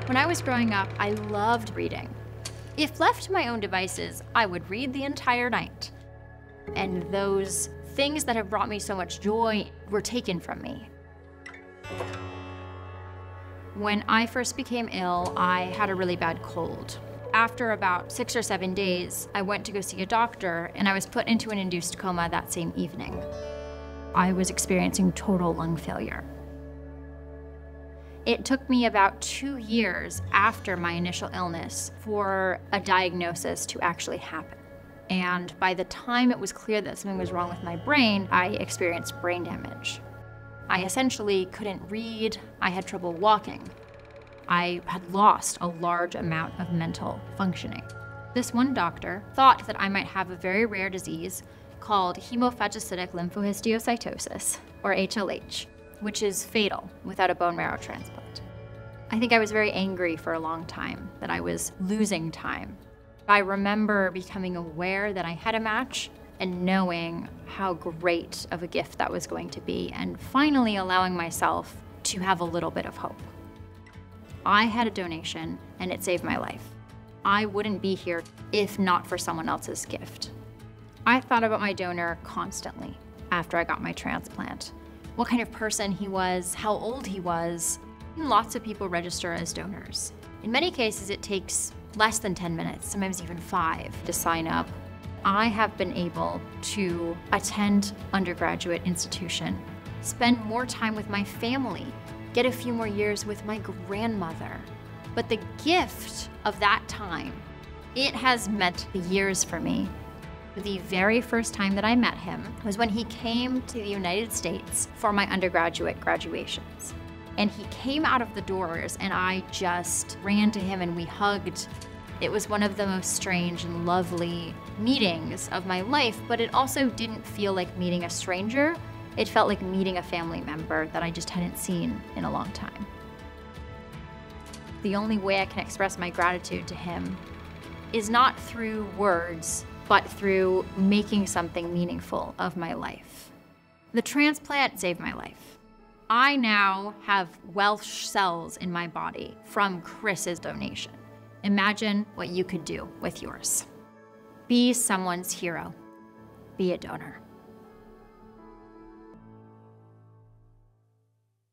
When I was growing up, I loved reading. If left to my own devices, I would read the entire night. And those things that have brought me so much joy were taken from me. When I first became ill, I had a really bad cold. After about 6 or 7 days, I went to go see a doctor, and I was put into an induced coma that same evening. I was experiencing total lung failure. It took me about 2 years after my initial illness for a diagnosis to actually happen. And by the time it was clear that something was wrong with my brain, I experienced brain damage. I essentially couldn't read, I had trouble walking. I had lost a large amount of mental functioning. This one doctor thought that I might have a very rare disease called hemophagocytic lymphohistiocytosis, or HLH, which is fatal without a bone marrow transplant. I think I was very angry for a long time that I was losing time. I remember becoming aware that I had a match and knowing how great of a gift that was going to be, and finally allowing myself to have a little bit of hope. I had a donation and it saved my life. I wouldn't be here if not for someone else's gift. I thought about my donor constantly after I got my transplant. What kind of person he was, how old he was. Lots of people register as donors. In many cases, it takes less than 10 minutes, sometimes even 5, to sign up. I have been able to attend undergraduate institution, spend more time with my family, get a few more years with my grandmother. But the gift of that time, it has meant the years for me. The very first time that I met him was when he came to the United States for my undergraduate graduations. And he came out of the doors and I just ran to him and we hugged. It was one of the most strange and lovely meetings of my life, but it also didn't feel like meeting a stranger. It felt like meeting a family member that I just hadn't seen in a long time. The only way I can express my gratitude to him is not through words, but through making something meaningful of my life. The transplant saved my life. I now have Welsh cells in my body from Chris's donation. Imagine what you could do with yours. Be someone's hero. Be a donor.